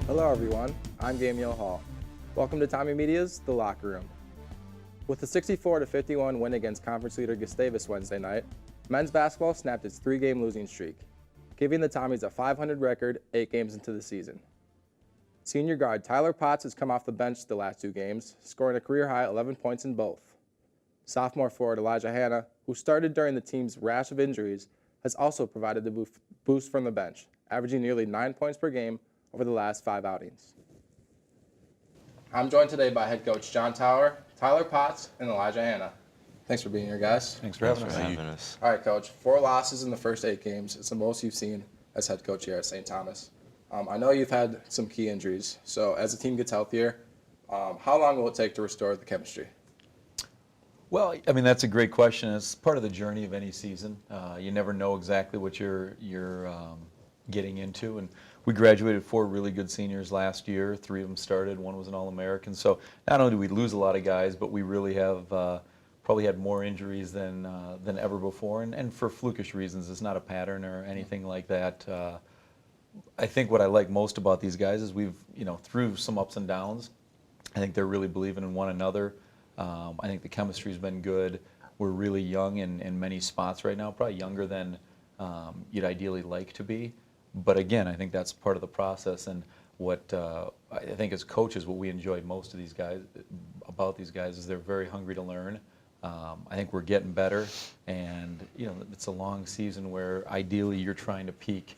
Hello everyone, I'm Gamiel Hall. Welcome to TommieMedia's The Locker Room. With a 64-51 win against conference leader Gustavus Wednesday night, men's basketball snapped its 3-game losing streak, giving the Tommies a .500 record 8 games into the season. Senior guard Tyler Potts has come off the bench the last 2 games, scoring a career-high 11 points in both. Sophomore forward Elijah Hanna, who started during the team's rash of injuries, has also provided the boost from the bench, averaging nearly 9 points per game over the last 5 outings. I'm joined today by head coach John Tower, Tyler Potts, and Elijah Hanna. Thanks for being here, guys. Thanks for having us. All right, Coach. 4 losses in the first 8 games. It's the most you've seen as head coach here at St. Thomas. I know you've had some key injuries. So as the team gets healthier, how long will it take to restore the chemistry? Well, I mean, that's a great question. It's part of the journey of any season. You never know exactly what you're getting into. And we graduated 4 really good seniors last year. 3 of them started. 1 was an All-American. So not only do we lose a lot of guys, but we really have probably had more injuries than ever before. And for flukish reasons. It's not a pattern or anything like that. I think what I like most about these guys is we've, through some ups and downs, I think they're really believing in one another. I think the chemistry's been good. We're really young in many spots right now, probably younger than you'd ideally like to be. But again, I think that's part of the process, and what I think as coaches, what we enjoy most of these guys about these guys is they're very hungry to learn. I think we're getting better, and it's a long season where ideally you're trying to peak,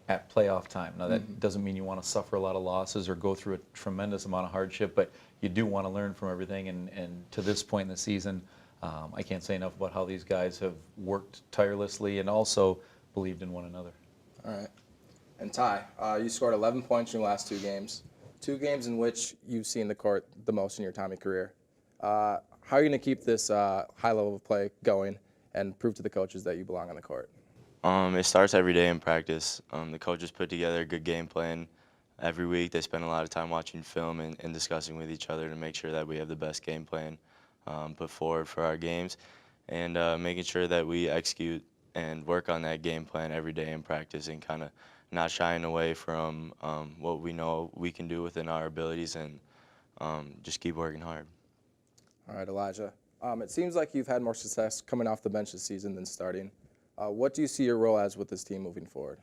at playoff time. Now that doesn't mean you want to suffer a lot of losses or go through a tremendous amount of hardship, but you do want to learn from everything. And to this point in the season, I can't say enough about how these guys have worked tirelessly and also believed in one another. All right. And Ty, you scored 11 points in your last 2 games, 2 games in which you've seen the court the most in your Tommy career. How are you going to keep this high level of play going and prove to the coaches that you belong on the court? It starts every day in practice. The coaches put together a good game plan every week. They spend a lot of time watching film and discussing with each other to make sure that we have the best game plan put forward for our games, and making sure that we execute and work on that game plan every day in practice, and kind of not shying away from what we know we can do within our abilities, and just keep working hard. All right, Elijah. It seems like you've had more success coming off the bench this season than starting. What do you see your role as with this team moving forward?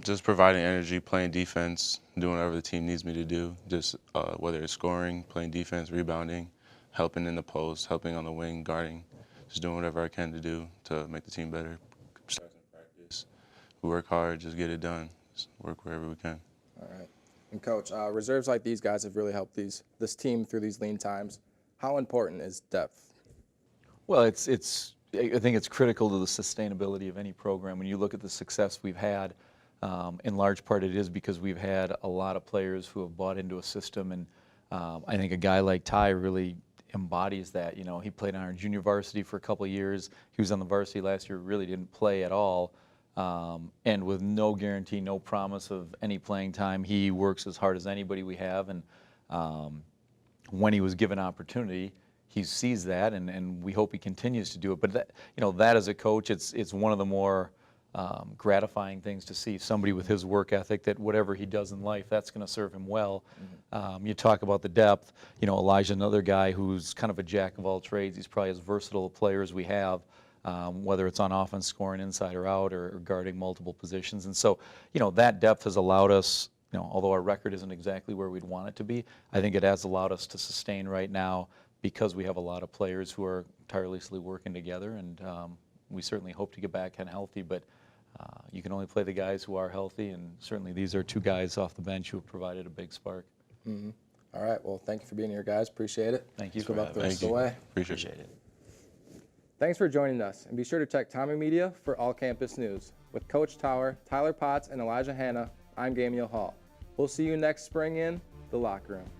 Just providing energy, playing defense, doing whatever the team needs me to do, just whether it's scoring, playing defense, rebounding, helping in the post, helping on the wing, guarding, just doing whatever I can to do to make the team better. Practice. We work hard, just get it done. Just work wherever we can. All right. And Coach, reserves like these guys have really helped this team through these lean times. How important is depth? Well, I think it's critical to the sustainability of any program. When you look at the success we've had, in large part it is because we've had a lot of players who have bought into a system, and I think a guy like Ty really embodies that. He played on our junior varsity for a couple of years. He was on the varsity last year, really didn't play at all, and with no guarantee, no promise of any playing time, he works as hard as anybody we have, and when he was given opportunity, he sees that, and we hope he continues to do it. But that as a coach, it's one of the more gratifying things to see somebody with his work ethic, that whatever he does in life, that's going to serve him well. You talk about the depth. Elijah, another guy who's kind of a jack of all trades. He's probably as versatile a player as we have, whether it's on offense, scoring inside or out, or guarding multiple positions. And so, that depth has allowed us, although our record isn't exactly where we'd want it to be, I think it has allowed us to sustain right now, because we have a lot of players who are tirelessly working together, and we certainly hope to get back and healthy, but you can only play the guys who are healthy, and certainly these are 2 guys off the bench who have provided a big spark. All right, well, thank you for being here, guys. Appreciate it. Thank you. Good luck the rest of the way. Appreciate it. Thanks for joining us, and be sure to check TommieMedia for all campus news. With Coach Tower, Tyler Potts, and Elijah Hanna, I'm Gamiel Hall. We'll see you next spring in The Locker Room.